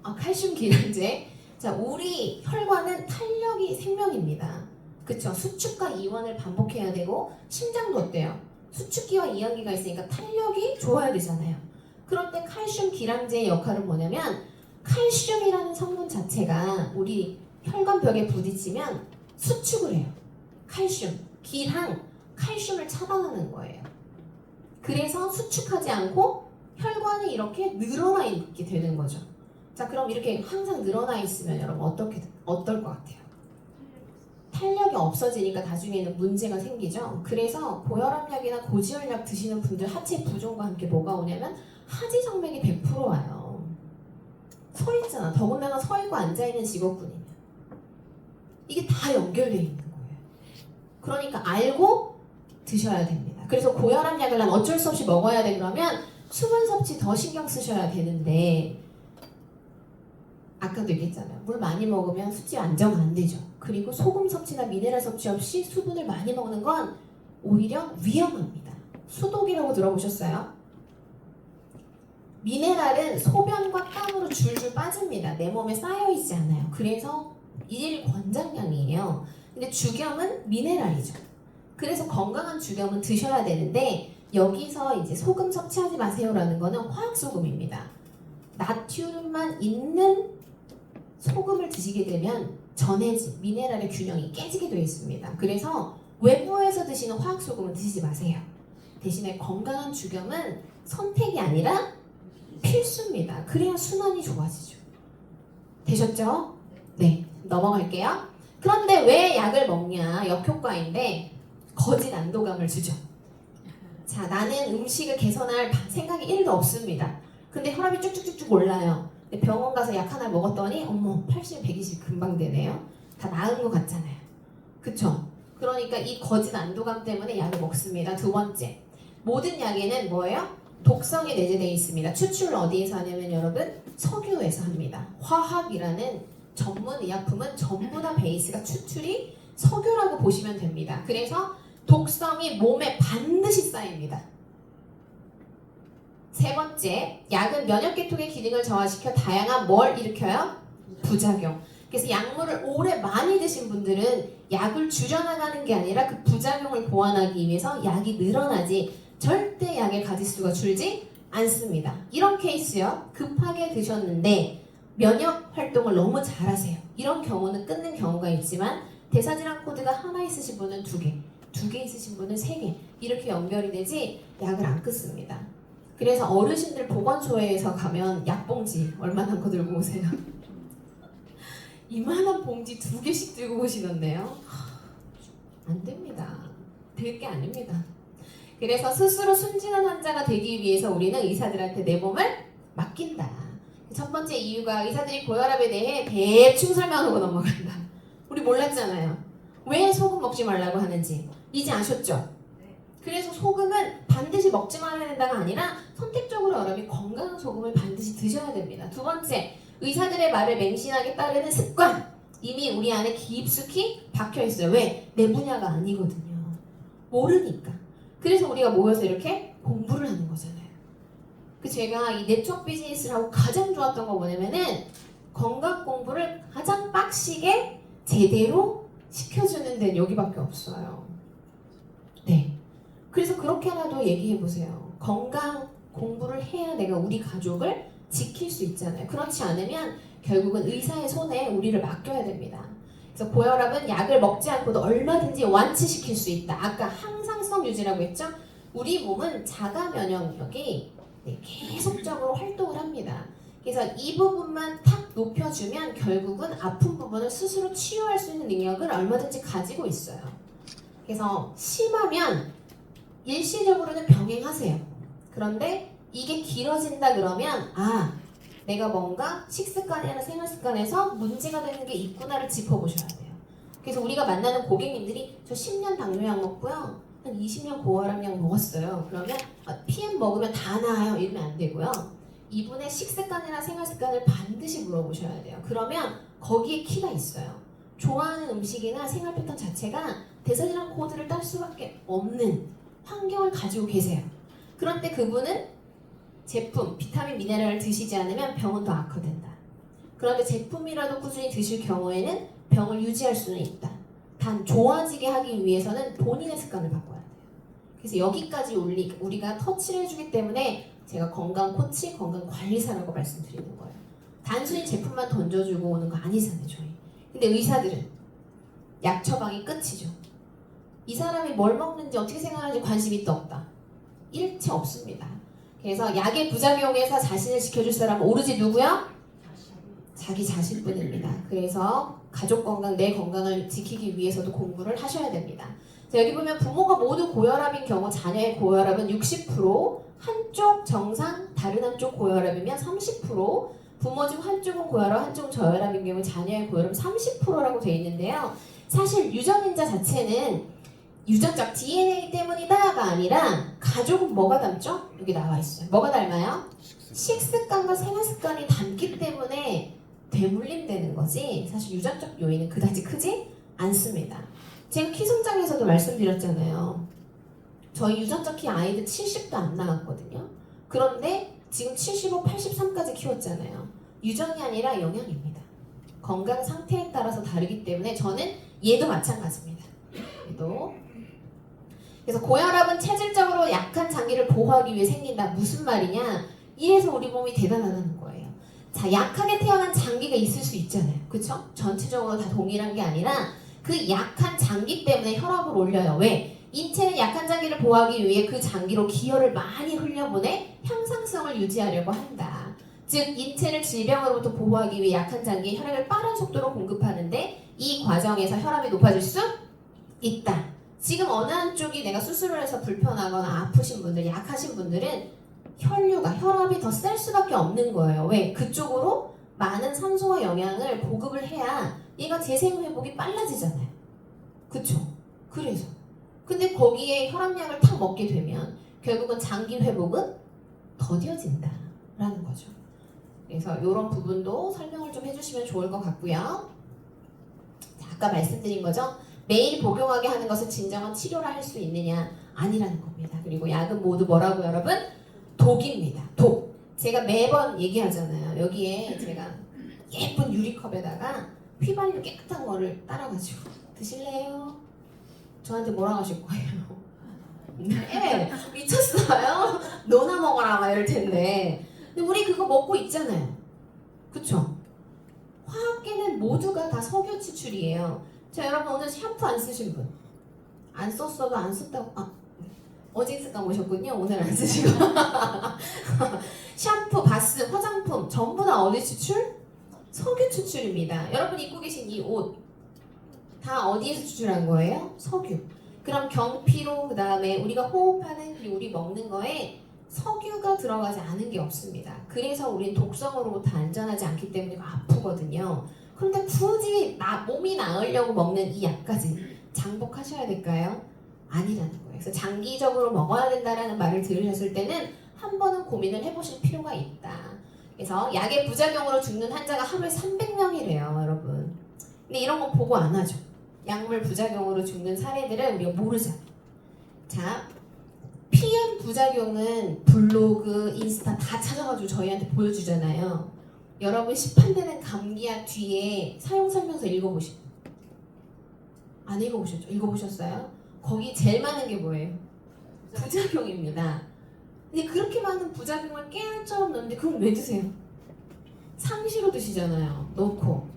칼슘 기량제. 자, 우리 혈관은 탄력이 생명입니다. 그쵸? 수축과 이완을 반복해야 되고 심장도 어때요? 수축기와 이완기가 있으니까 탄력이 좋아야 되잖아요. 그런데 칼슘 기량제의 역할은 뭐냐면 칼슘이라는 성분 자체가 우리 혈관벽에 부딪히면 수축을 해요. 칼슘, 기랑, 칼슘을 차단하는 거예요. 그래서 수축하지 않고 혈관이 이렇게 늘어나 있게 되는 거죠. 자, 그럼 이렇게 항상 늘어나 있으면 여러분 어떨 것 같아요? 탄력이 없어지니까 나중에는 문제가 생기죠. 그래서 고혈압약이나 고지혈약 드시는 분들 하체 부종과 함께 뭐가 오냐면 하지정맥이 100% 와요. 서 있잖아. 더군다나 서 있고 앉아 있는 직업군이면 이게 다 연결되어 있는 거예요. 그러니까 알고 드셔야 됩니다. 그래서 고혈압약을 난 어쩔 수 없이 먹어야 돼. 그러면 수분 섭취 더 신경 쓰셔야 되는데 아까도 얘기했잖아요. 물 많이 먹으면 수치 안정 안 되죠. 그리고 소금 섭취나 미네랄 섭취 없이 수분을 많이 먹는 건 오히려 위험합니다. 수독이라고 들어보셨어요? 미네랄은 소변과 땀으로 줄줄 빠집니다. 내 몸에 쌓여있지 않아요. 그래서 일 권장량이에요. 근데 죽염은 미네랄이죠. 그래서 건강한 죽염은 드셔야 되는데 여기서 이제 소금 섭취하지 마세요라는 거는 화학소금입니다. 나트륨만 있는 소금을 드시게 되면 전해진 미네랄의 균형이 깨지게 되어 있습니다. 그래서 외부에서 드시는 화학소금은 드시지 마세요. 대신에 건강한 죽염은 선택이 아니라 필수입니다. 그래야 순환이 좋아지죠. 되셨죠? 네, 넘어갈게요. 그런데 왜 약을 먹냐? 역효과인데 거짓 안도감을 주죠. 자, 나는 음식을 개선할 생각이 1도 없습니다. 근데 혈압이 쭉쭉쭉쭉 올라요. 근데 병원 가서 약 하나 먹었더니 어머 80, 120 금방 되네요. 다 나은 것 같잖아요. 그쵸? 그러니까 이 거짓 안도감 때문에 약을 먹습니다. 두 번째, 모든 약에는 뭐예요? 독성이 내재되어 있습니다. 추출을 어디에서 하냐면 여러분 석유에서 합니다. 화학이라는 전문 의약품은 전부 다 베이스가 추출이 석유라고 보시면 됩니다. 그래서 독성이 몸에 반드시 쌓입니다. 세 번째, 약은 면역계통의 기능을 저하시켜 다양한 뭘 일으켜요? 부작용. 그래서 약물을 오래 많이 드신 분들은 약을 줄여나가는 게 아니라 그 부작용을 보완하기 위해서 약이 늘어나지 절대 약의 가지수가 줄지 않습니다. 이런 케이스요. 급하게 드셨는데 면역 활동을 너무 잘하세요. 이런 경우는 끊는 경우가 있지만 대사질환 코드가 하나 있으신 분은 두 개 있으신 분은 세 개 이렇게 연결이 되지 약을 안 끊습니다. 그래서 어르신들 보건소에서 가면 약봉지 얼마나 거 들고 오세요? 이만한 봉지 2개씩 들고 오시던데요. 안 됩니다. 될 게 아닙니다. 그래서 스스로 순진한 환자가 되기 위해서 우리는 의사들한테 내 몸을 맡긴다. 첫 번째 이유가 의사들이 고혈압에 대해 대충 설명하고 넘어간다. 우리 몰랐잖아요. 왜 소금 먹지 말라고 하는지 이제 아셨죠? 그래서 소금은 반드시 먹지 말아야 된다가 아니라 선택적으로 여러분이 건강한 소금을 반드시 드셔야 됩니다. 두 번째, 의사들의 말을 맹신하게 따르는 습관. 이미 우리 안에 깊숙이 박혀 있어요. 왜? 내 분야가 아니거든요. 모르니까. 그래서 우리가 모여서 이렇게 공부를 하는 거잖아요. 제가 이 네트워크 비즈니스를 하고 가장 좋았던 거 뭐냐면은 건강 공부를 가장 빡시게 제대로 시켜주는 데는 여기밖에 없어요. 네. 그래서 그렇게라도 얘기해보세요. 건강 공부를 해야 내가 우리 가족을 지킬 수 있잖아요. 그렇지 않으면 결국은 의사의 손에 우리를 맡겨야 됩니다. 그래서 고혈압은 약을 먹지 않고도 얼마든지 완치시킬 수 있다. 아까 항상성 유지라고 했죠? 우리 몸은 자가 면역력이 계속적으로 활동을 합니다. 그래서 이 부분만 탁 높여주면 결국은 아픈 부분을 스스로 치유할 수 있는 능력을 얼마든지 가지고 있어요. 그래서 심하면 일시적으로는 병행하세요. 그런데 이게 길어진다 그러면 내가 뭔가 식습관이나 생활습관에서 문제가 되는 게 있구나를 짚어보셔야 돼요. 그래서 우리가 만나는 고객님들이 저 10년 당뇨약 먹고요. 한 20년 고혈압약 먹었어요. 그러면 PM 먹으면 다 나아요. 이러면 안 되고요. 이분의 식습관이나 생활습관을 반드시 물어보셔야 돼요. 그러면 거기에 키가 있어요. 좋아하는 음식이나 생활 패턴 자체가 대사질환 코드를 딸 수밖에 없는 환경을 가지고 계세요. 그런데 그분은 제품, 비타민, 미네랄을 드시지 않으면 병은 더 악화된다. 그런데 제품이라도 꾸준히 드실 경우에는 병을 유지할 수는 있다. 단 좋아지게 하기 위해서는 본인의 습관을 바꿔야 돼요. 그래서 여기까지 우리가 터치를 해주기 때문에 제가 건강 코치, 건강 관리사라고 말씀드리는 거예요. 단순히 제품만 던져주고 오는 거 아니잖아요, 저희. 근데 의사들은 약 처방이 끝이죠. 이 사람이 뭘 먹는지 어떻게 생각하는지 관심이 또 없다. 일체 없습니다. 그래서 약의 부작용에서 자신을 지켜줄 사람은 오로지 누구요? 자기 자신뿐입니다. 그래서 가족 건강, 내 건강을 지키기 위해서도 공부를 하셔야 됩니다. 자, 여기 보면 부모가 모두 고혈압인 경우 자녀의 고혈압은 60%, 한쪽 정상, 다른 한쪽 고혈압이면 30%, 부모 중 한쪽은 고혈압, 한쪽은 저혈압인 경우 자녀의 고혈압은 30%라고 되어 있는데요. 사실 유전인자 자체는 유전적 DNA 때문이다가 아니라 가족은 뭐가 닮죠? 여기 나와 있어요. 뭐가 닮아요? 식습관과 생활습관이 닮기 때문에 되물림되는 거지 사실 유전적 요인은 그다지 크지 않습니다. 제가 키 성장에서도 말씀드렸잖아요. 저희 유전적 키 아이들 70도 안 나왔거든요. 그런데 지금 75, 83까지 키웠잖아요. 유전이 아니라 영양입니다. 건강 상태에 따라서 다르기 때문에 저는 얘도 마찬가지입니다. 얘도. 그래서 고혈압은 체질적으로 약한 장기를 보호하기 위해 생긴다. 무슨 말이냐? 이래서 우리 몸이 대단하다는 거예요. 자, 약하게 태어난 장기가 있을 수 있잖아요. 그쵸? 전체적으로 다 동일한 게 아니라 그 약한 장기 때문에 혈압을 올려요. 왜? 인체는 약한 장기를 보호하기 위해 그 장기로 기혈을 많이 흘려보내 향상성을 유지하려고 한다. 즉, 인체를 질병으로부터 보호하기 위해 약한 장기에 혈액을 빠른 속도로 공급하는데 이 과정에서 혈압이 높아질 수 있다. 지금 어느 한쪽이 내가 수술을 해서 불편하거나 아프신 분들, 약하신 분들은 혈압이 더 셀 수밖에 없는 거예요. 왜? 그쪽으로 많은 산소와 영양을 보급을 해야 얘가 재생회복이 빨라지잖아요. 그쵸? 그래서. 근데 거기에 혈압약을 탁 먹게 되면 결국은 장기 회복은 더뎌진다라는 거죠. 그래서 이런 부분도 설명을 좀 해주시면 좋을 것 같고요. 자, 아까 말씀드린 거죠. 매일 복용하게 하는 것을 진정한 치료라 할 수 있느냐? 아니라는 겁니다. 그리고 약은 모두 뭐라고 여러분? 독입니다. 독. 제가 매번 얘기하잖아요. 여기에 제가 예쁜 유리컵에다가 휘발유 깨끗한 거를 따라가지고 드실래요? 저한테 뭐라고 하실 거예요? 네, 미쳤어요? 너나 먹어라 막 이럴 텐데. 근데 우리 그거 먹고 있잖아요. 그쵸? 화학계는 모두가 다 석유 추출이에요. 자, 여러분 오늘 샴푸 안 쓰신 분? 안 썼어도 안 썼다고 어제 쓰다 오셨군요. 오늘 안 쓰시고 샴푸, 바스, 화장품 전부 다 어디 추출? 석유 추출입니다. 여러분 입고 계신 이 옷 다 어디에서 추출한 거예요? 석유. 그럼 경피로 그 다음에 우리가 호흡하는 그리고 우리 먹는 거에 석유가 들어가지 않은 게 없습니다. 그래서 우린 독성으로부터 안전하지 않기 때문에 아프거든요. 그런데 굳이 몸이 나으려고 먹는 이 약까지 장복하셔야 될까요? 아니라는 거예요. 그래서 장기적으로 먹어야 된다라는 말을 들으셨을 때는 한 번은 고민을 해보실 필요가 있다. 그래서 약의 부작용으로 죽는 환자가 하루에 300명이래요, 여러분. 근데 이런 거 보고 안 하죠. 약물 부작용으로 죽는 사례들을 우리가 모르죠. 자, PM 부작용은 블로그, 인스타 다 찾아가지고 저희한테 보여주잖아요. 여러분 시판되는 감기약 뒤에 사용 설명서 읽어보시고 안 읽어보셨죠? 읽어보셨어요? 거기 제일 많은 게 뭐예요? 부작용입니다. 근데 그렇게 많은 부작용을 깨알처럼 넣는데 그건 왜 드세요? 상시로 드시잖아요. 넣고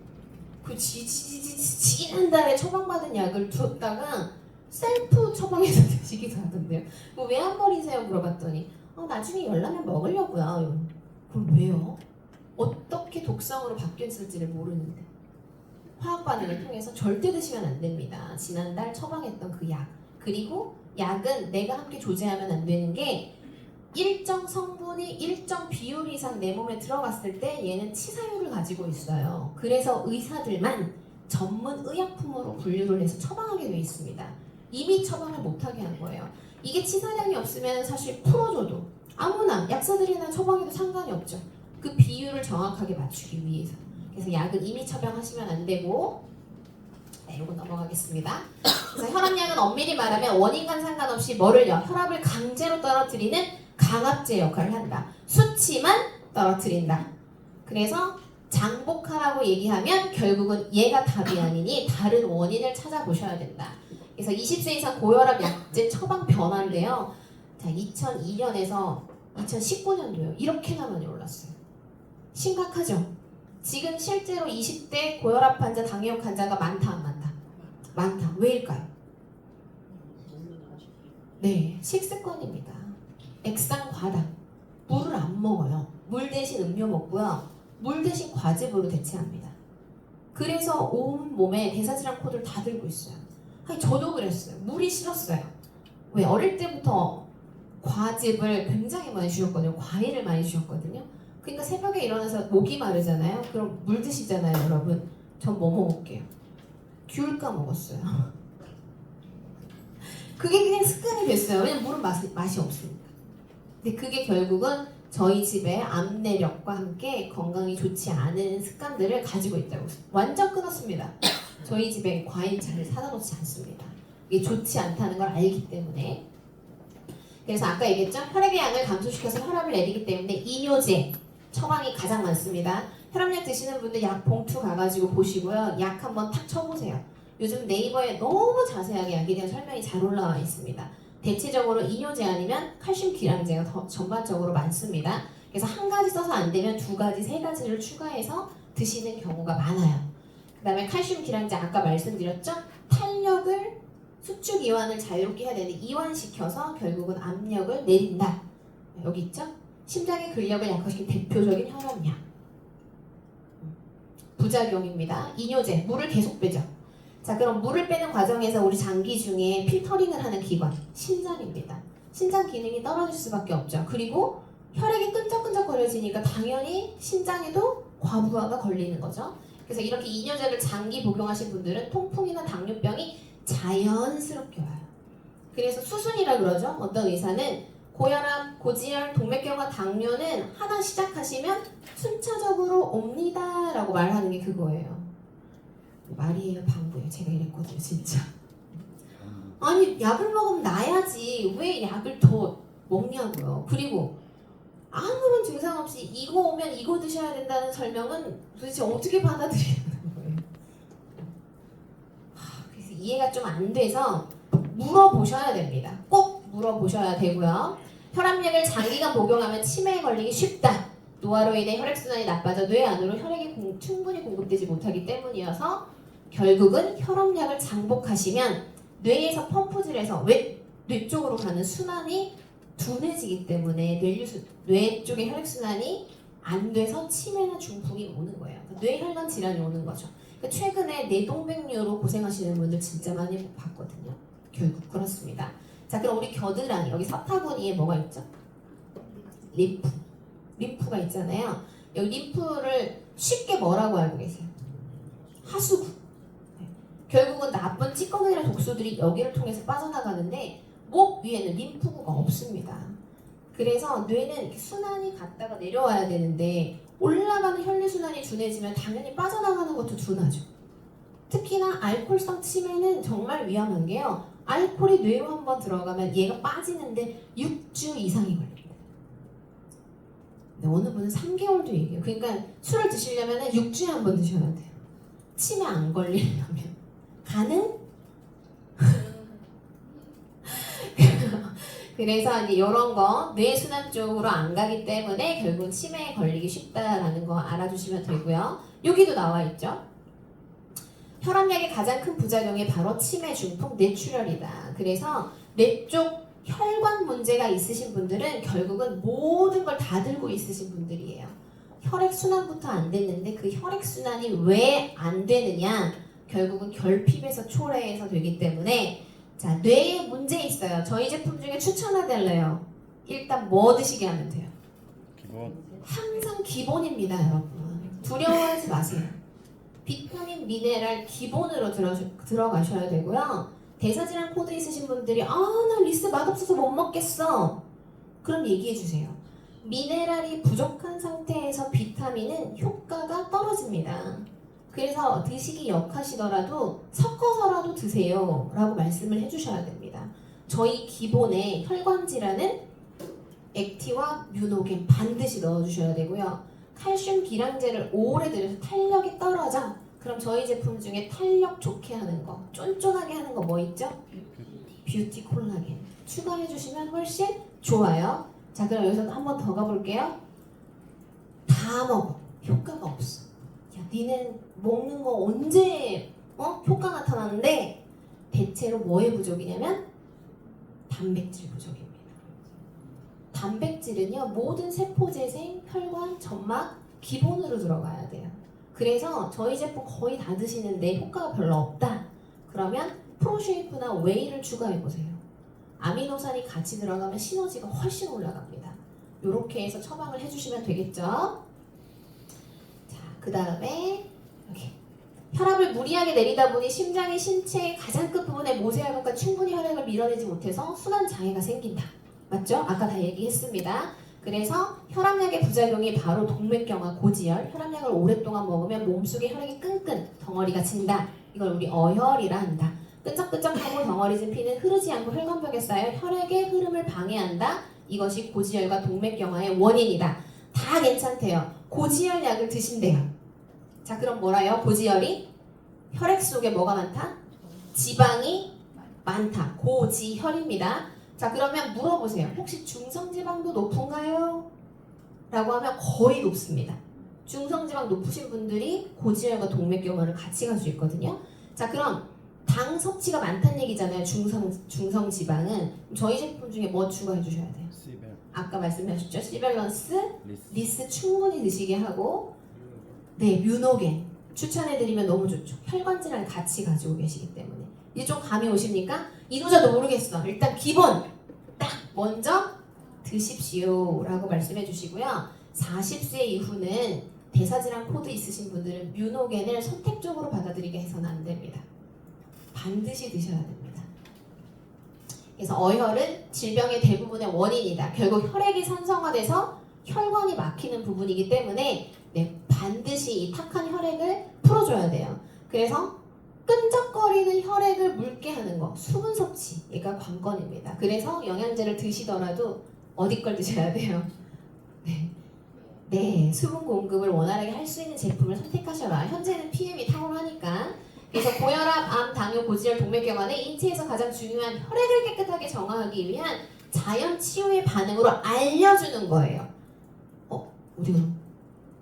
그 지난달에 처방받은 약을 줬다가 셀프 처방해서 드시기도 하던데요. 왜 안 버리세요? 물어봤더니 나중에 열나면 먹으려고요. 그럼 왜요? 어떻게 독성으로 바뀌었을지를 모르는데 화학 반응을 통해서 절대 드시면 안 됩니다. 지난달 처방했던 그 약. 그리고 약은 내가 함께 조제하면 안 되는 게 일정 성분이 일정 비율 이상 내 몸에 들어갔을 때 얘는 치사율을 가지고 있어요. 그래서 의사들만 전문 의약품으로 분류를 해서 처방하게 되어 있습니다. 이미 처방을 못하게 한 거예요. 이게 치사량이 없으면 사실 풀어줘도 아무나 약사들이나 처방해도 상관이 없죠. 그 비율을 정확하게 맞추기 위해서. 그래서 약은 이미 처방하시면 안 되고 네, 이거 넘어가겠습니다. 그래서 혈압약은 엄밀히 말하면 원인과 상관없이 뭐를요? 혈압을 강제로 떨어뜨리는 강압제 역할을 한다. 수치만 떨어뜨린다. 그래서 장복하라고 얘기하면 결국은 얘가 답이 아니니 다른 원인을 찾아보셔야 된다. 그래서 20세 이상 고혈압 약제 처방 변화인데요. 자, 2002년에서 2019년도요. 이렇게나 많이 올랐어요. 심각하죠? 지금 실제로 20대 고혈압 환자, 당뇨 환자가 많다 안 많다? 많다. 왜일까요? 네, 식습관입니다. 액상 과당, 물을 안 먹어요. 물 대신 음료 먹고요. 물 대신 과즙으로 대체합니다. 그래서 온 몸에 대사질환 코드를 다 들고 있어요. 아니, 저도 그랬어요. 물이 싫었어요. 왜? 어릴 때부터 과즙을 굉장히 많이 주셨거든요. 과일을 많이 주셨거든요. 그러니까 새벽에 일어나서 목이 마르잖아요. 그럼 물 드시잖아요, 여러분. 전 뭐 먹을게요? 귤까 먹었어요. 그게 그냥 습관이 됐어요. 왜냐면 물은 맛이 없으니까. 근데 그게 결국은 저희 집의 암내력과 함께 건강이 좋지 않은 습관들을 가지고 있다고. 완전 끊었습니다. 저희 집에 과일 잘 사다 놓지 않습니다. 이게 좋지 않다는 걸 알기 때문에. 그래서 아까 얘기했죠? 혈액의 양을 감소시켜서 혈압을 내리기 때문에 이뇨제 처방이 가장 많습니다. 혈압약 드시는 분들 약 봉투 가가지고 보시고요. 약 한번 탁 쳐보세요. 요즘 네이버에 너무 자세하게 약에 대한 설명이 잘 올라와 있습니다. 대체적으로 이뇨제 아니면 칼슘 기량제가 더 전반적으로 많습니다. 그래서 한 가지 써서 안 되면 두 가지, 세 가지를 추가해서 드시는 경우가 많아요. 그 다음에 칼슘 기량제 아까 말씀드렸죠? 탄력을 수축 이완을 자유롭게 해야 되는데 이완시켜서 결국은 압력을 내린다. 여기 있죠? 심장의 근력을 약화시킨 대표적인 혈압약. 부작용입니다. 이뇨제, 물을 계속 빼죠. 자, 그럼 물을 빼는 과정에서 우리 장기 중에 필터링을 하는 기관, 신장입니다. 신장 기능이 떨어질 수밖에 없죠. 그리고 혈액이 끈적끈적거려지니까 당연히 신장에도 과부하가 걸리는 거죠. 그래서 이렇게 이뇨제를 장기 복용하신 분들은 통풍이나 당뇨병이 자연스럽게 와요. 그래서 수순이라 그러죠. 어떤 의사는 고혈압, 고지혈, 동맥경화, 당뇨는 하나 시작하시면 순차적으로 옵니다 라고 말하는 게 그거예요. 말이에요, 방구예요. 제가 이랬거든요, 진짜. 아니 약을 먹으면 나야지 왜 약을 더 먹냐고요. 그리고 아무런 증상 없이 이거 오면 이거 드셔야 된다는 설명은 도대체 어떻게 받아들이는 거예요? 그래서 이해가 좀 안 돼서 물어보셔야 됩니다. 꼭 물어보셔야 되고요. 혈압약을 장기간 복용하면 치매에 걸리기 쉽다. 노화로 인해 혈액순환이 나빠져 뇌 안으로 혈액이 충분히 공급되지 못하기 때문이어서 결국은 혈압약을 장복하시면 뇌에서 펌프질해서 뇌 쪽으로 가는 순환이 둔해지기 때문에 뇌 쪽의 혈액순환이 안 돼서 치매나 중풍이 오는 거예요. 그러니까 뇌혈관 질환이 오는 거죠. 그러니까 최근에 뇌동맥류로 고생하시는 분들 진짜 많이 봤거든요. 결국 그렇습니다. 자, 그럼 우리 겨드랑이 여기 사타구니에 뭐가 있죠? 림프가 있잖아요. 여기 림프를 쉽게 뭐라고 알고 계세요? 하수구. 결국은 나쁜 찌꺼기나 독소들이 여기를 통해서 빠져나가는데 목 위에는 림프구가 없습니다. 그래서 뇌는 순환이 갔다가 내려와야 되는데 올라가는 혈류순환이 둔해지면 당연히 빠져나가는 것도 둔하죠. 특히나 알코올성 치매는 정말 위험한 게요. 알코올이 뇌로 한번 들어가면 얘가 빠지는데 6주 이상이 걸립니다. 어느 분은 3개월도 얘기해요. 그러니까 술을 드시려면 6주에 한 번 드셔야 돼요. 치매 안 걸리려면. 가능? 그래서 이제 이런 거 뇌순환 쪽으로 안 가기 때문에 결국은 치매에 걸리기 쉽다라는 거 알아주시면 되고요. 여기도 나와 있죠. 혈압약의 가장 큰 부작용이 바로 치매, 중풍, 뇌출혈이다. 그래서 뇌 쪽 혈관 문제가 있으신 분들은 결국은 모든 걸 다 들고 있으신 분들이에요. 혈액순환부터 안 됐는데 그 혈액순환이 왜 안 되느냐? 결국은 결핍에서 초래해서 되기 때문에 자, 뇌에 문제 있어요. 저희 제품 중에 추천해드려요. 일단 뭐 드시게 하면 돼요? 기본. 항상 기본입니다, 여러분. 두려워하지 마세요. 비타민, 미네랄 기본으로 들어가셔야 되고요. 대사질환 코드 있으신 분들이 나 리스 맛없어서 못 먹겠어. 그럼 얘기해주세요. 미네랄이 부족한 상태에서 비타민은 효과가 떨어집니다. 그래서 드시기 역하시더라도 섞어서라도 드세요 라고 말씀을 해주셔야 됩니다. 저희 기본에 혈관 질환은 액티와 뮤노겐 반드시 넣어주셔야 되고요. 칼슘 비량제를 오래 들여서 탄력이 떨어져. 그럼 저희 제품 중에 탄력 좋게 하는 거, 쫀쫀하게 하는 거 뭐 있죠? 뷰티 콜라겐 추가해 주시면 훨씬 좋아요. 자, 그럼 여기서 한 번 더 가볼게요. 다 먹어. 효과가 없어. 야, 니는 먹는 거 언제 효과 나타나는데 대체로 뭐의 부족이냐면 단백질 부족입니다. 단백질은요 모든 세포재생, 혈관, 점막 기본으로 들어가야 돼요. 그래서 저희 제품 거의 다 드시는데 효과가 별로 없다. 그러면 프로쉐이프나 웨이를 추가해보세요. 아미노산이 같이 들어가면 시너지가 훨씬 올라갑니다. 이렇게 해서 처방을 해주시면 되겠죠. 자, 그 다음에 여기 혈압을 무리하게 내리다 보니 심장이 신체의 가장 끝부분의 모세혈관과 충분히 혈액을 밀어내지 못해서 순환 장애가 생긴다. 맞죠? 아까 다 얘기했습니다. 그래서 혈압약의 부작용이 바로 동맥경화, 고지혈, 혈압약을 오랫동안 먹으면 몸속에 혈액이 끈끈 덩어리가 진다. 이걸 우리 어혈이라 한다. 끈적끈적하고 덩어리진 피는 흐르지 않고 혈관벽에 쌓여 혈액의 흐름을 방해한다. 이것이 고지혈과 동맥경화의 원인이다. 다 괜찮대요. 고지혈 약을 드신대요. 자, 그럼 뭐라요? 고지혈이 혈액 속에 뭐가 많다? 지방이 많다. 고지혈입니다. 자, 그러면 물어보세요. 혹시 중성지방도 높은가요? 라고 하면 거의 높습니다. 중성지방 높으신 분들이 고지혈과 동맥경화를 같이 갈 수 있거든요. 자, 그럼 당 섭취가 많다는 얘기잖아요. 중성지방은 저희 제품 중에 뭐 추가해 주셔야 돼요? 시벨. 아까 말씀하셨죠? 시밸런스, 리스. 리스 충분히 드시게 하고 네, 뮤노겐 추천해드리면 너무 좋죠. 혈관 질환을 같이 가지고 계시기 때문에 이제 좀 감이 오십니까? 이도저도 모르겠어. 일단 기본 딱 먼저 드십시오 라고 말씀해 주시고요. 40세 이후는 대사질환 코드 있으신 분들은 뮤노겐을 선택적으로 받아들이게 해서는 안 됩니다. 반드시 드셔야 됩니다. 그래서 어혈은 질병의 대부분의 원인이다. 결국 혈액이 산성화돼서 혈관이 막히는 부분이기 때문에 네, 반드시 이 탁한 혈액을 풀어줘야 돼요. 그래서 끈적거리는 혈액을 묽게 하는 거, 수분 섭취, 얘가 관건입니다. 그래서 영양제를 드시더라도 어디 걸 드셔야 돼요? 네, 수분 공급을 원활하게 할 수 있는 제품을 선택하셔라. 현재는 PM이 탁월하니까. 그래서 고혈압, 암, 당뇨, 고지혈, 동맥경화는 인체에서 가장 중요한 혈액을 깨끗하게 정화하기 위한 자연 치유의 반응으로 알려주는 거예요. 어디가?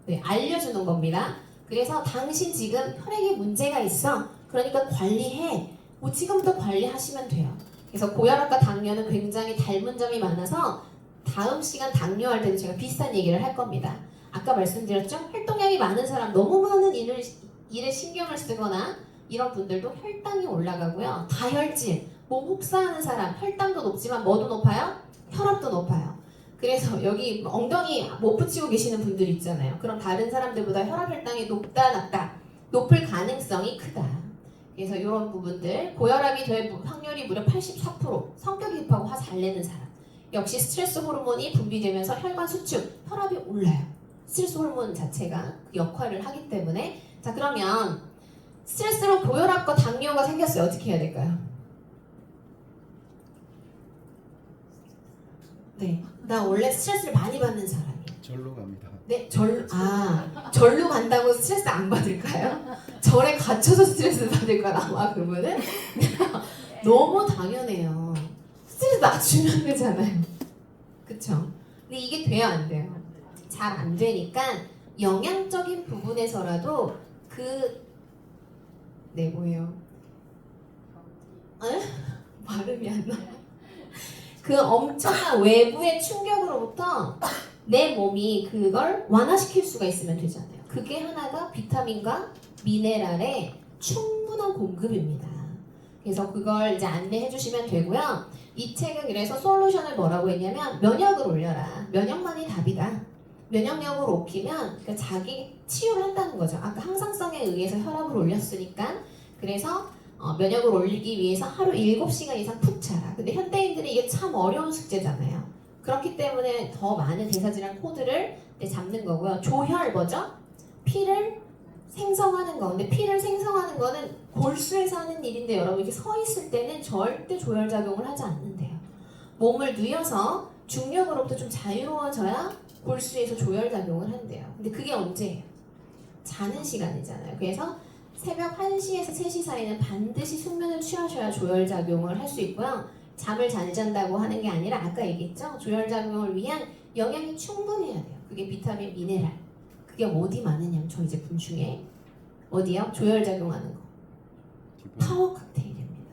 네, 알려주는 겁니다. 그래서 당신 지금 혈액에 문제가 있어. 그러니까 관리해. 뭐 지금부터 관리하시면 돼요. 그래서 고혈압과 당뇨는 굉장히 닮은 점이 많아서 다음 시간 당뇨 할 때도 제가 비슷한 얘기를 할 겁니다. 아까 말씀드렸죠? 활동량이 많은 사람, 너무 많은 일에 신경을 쓰거나 이런 분들도 혈당이 올라가고요. 다혈질, 몸 혹사하는 사람, 혈당도 높지만 뭐도 높아요? 혈압도 높아요. 그래서 여기 엉덩이 못 붙이고 계시는 분들 있잖아요. 그럼 다른 사람들보다 혈압, 혈당이 높다, 낮다, 높을 가능성이 크다. 그래서 이런 부분들, 고혈압이 될 확률이 무려 84%, 성격이 급하고 화 잘 내는 사람. 역시 스트레스 호르몬이 분비되면서 혈관 수축, 혈압이 올라요. 스트레스 호르몬 자체가 그 역할을 하기 때문에. 자, 그러면 스트레스로 고혈압과 당뇨가 생겼어요. 어떻게 해야 될까요? 네, 나 원래 스트레스를 많이 받는 사람이에요. 절로 갑니다. 네, 절로 간다고 스트레스 안 받을까요? 절에 갇혀서 스트레스 받을까 아마 그분은? 너무 당연해요. 스트레스 낮추면 되잖아요. 그쵸? 근데 이게 돼요, 안 돼요? 잘 안 되니까 영양적인 부분에서라도 뭐예요? 에? 발음이 안 나요. 그 엄청난 외부의 충격으로부터 내 몸이 그걸 완화시킬 수가 있으면 되잖아요. 그게 하나가 비타민과 미네랄의 충분한 공급입니다. 그래서 그걸 이제 안내해 주시면 되고요. 이 책은 그래서 솔루션을 뭐라고 했냐면 면역을 올려라. 면역만이 답이다. 면역력을 높이면 그러니까 자기 치유를 한다는 거죠. 아까 항상성에 의해서 혈압을 올렸으니까 그래서 면역을 올리기 위해서 하루 7시간 이상 푹 자라. 근데 현대인들이 이게 참 어려운 숙제잖아요. 그렇기 때문에 더 많은 대사질환 코드를 잡는 거고요. 조혈 뭐죠? 피를 생성하는 거. 근데 피를 생성하는 거는 골수에서 하는 일인데 여러분 이렇게 서 있을 때는 절대 조혈 작용을 하지 않는데요. 몸을 뉘어서 중력으로부터 좀 자유로워져야 골수에서 조혈 작용을 한대요. 근데 그게 언제예요? 자는 시간이잖아요. 그래서 새벽 1시에서 3시 사이는 반드시 숙면을 취하셔야 조혈 작용을 할 수 있고요. 잠을 잘 잔다고 하는 게 아니라 아까 얘기했죠? 조혈 작용을 위한 영양이 충분해야 돼요. 그게 비타민, 미네랄. 그게 어디 많으냐면 저희 제품 중에 어디요? 조혈 작용하는 거. 파워 칵테일입니다.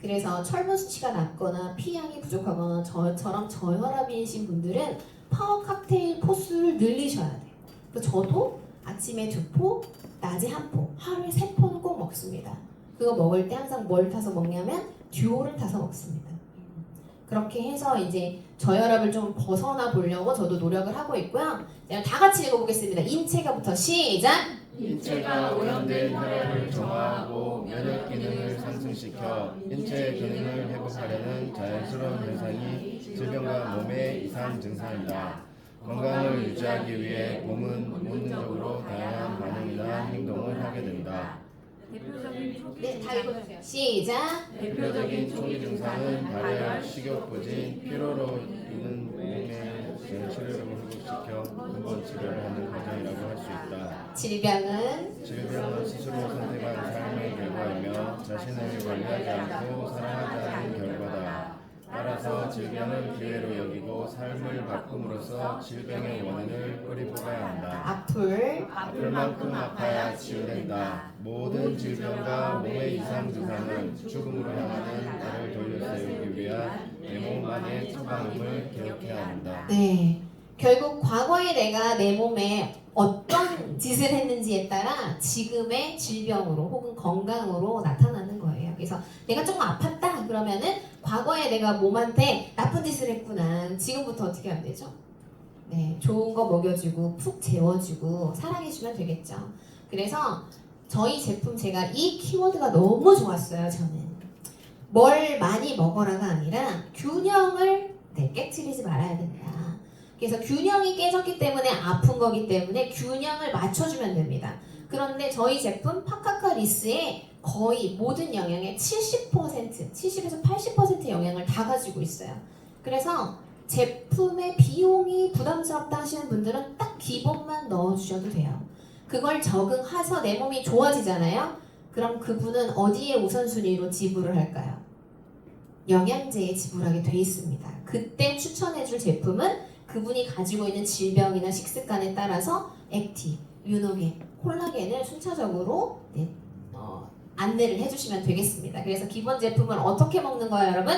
그래서 철분 수치가 낮거나 피양이 부족하거나 저처럼 저혈압이신 분들은 파워 칵테일 포수를 늘리셔야 돼요. 그래서 저도 아침에 2포, 낮에 1포, 하루에 3포는 꼭 먹습니다. 그거 먹을 때 항상 뭘 타서 먹냐면 듀오를 타서 먹습니다. 그렇게 해서 이제 저혈압을 좀 벗어나 보려고 저도 노력을 하고 있고요. 다 같이 읽어보겠습니다. 인체가부터 시작! 인체가 오염된 혈액을 정화하고 면역 기능을 상승시켜 인체의 기능을 회복하려는 자연스러운 현상이 질병과 몸의 이상 증상이다. 건강을 유지하기 위해 몸은 본능적으로 다양한 반응이나 행동을 하게 된다. 네, 다 읽어주세요. 시작! 대표적인 초기 증상은 발열, 식욕 부진, 피로로 인한 몸의 치료를 회복시켜 근본 치료를 하는 과정이라고 할 수 있다. 질병은 스스로 선택한 삶의 결과이며 자신을 관리하지 않고 사랑하지 않는 결과다. 따라서 질병을 기회로 여기고 삶을 바꿈으로써 질병의 원인을 뿌리뽑아야 한다. 아플 만큼 아파야 치유된다. 모든 질병과 몸의 이상 증상은 죽음으로 향하는 나를 돌려세우기 위한 내 몸 안의 처방임을 기억해야 한다. 네, 결국 과거에 내가 내 몸에 어떤 짓을 했는지에 따라 지금의 질병으로 혹은 건강으로 나타나는 거예요. 그래서 내가 조금 아팠다 그러면은 과거에 내가 몸한테 나쁜 짓을 했구나. 지금부터 어떻게 하면 되죠? 네, 좋은 거 먹여주고 푹 재워주고 사랑해주면 되겠죠. 그래서 저희 제품 제가 이 키워드가 너무 좋았어요. 저는 뭘 많이 먹어라가 아니라 균형을 깨트리지 말아야 된다. 그래서 균형이 깨졌기 때문에 아픈 거기 때문에 균형을 맞춰주면 됩니다. 그런데 저희 제품 파카카리스의 거의 모든 영양의 70에서 80% 영양을 다 가지고 있어요. 그래서 제품의 비용이 부담스럽다 하시는 분들은 딱 기본만 넣어주셔도 돼요. 그걸 적응해서 내 몸이 좋아지잖아요. 그럼 그분은 어디에 우선순위로 지불을 할까요? 영양제에 지불하게 돼 있습니다. 그때 추천해줄 제품은 그분이 가지고 있는 질병이나 식습관에 따라서 액티, 유노겐, 콜라겐을 순차적으로 안내를 해주시면 되겠습니다. 그래서 기본 제품을 어떻게 먹는 거예요, 여러분?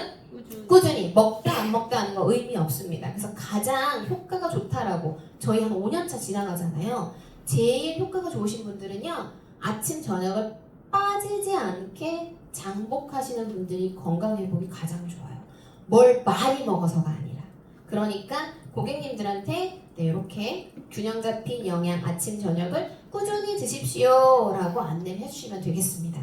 꾸준히 먹다 안 먹다 하는 거 의미 없습니다. 그래서 가장 효과가 좋다라고 저희 한 5년차 지나가잖아요. 제일 효과가 좋으신 분들은요, 아침 저녁을 빠지지 않게 장복하시는 분들이 건강 회복이 가장 좋아요. 뭘 많이 먹어서가 아니라. 그러니까 고객님들한테 이렇게 균형 잡힌 영양 아침 저녁을 꾸준히 드십시오 라고 안내를 해주시면 되겠습니다.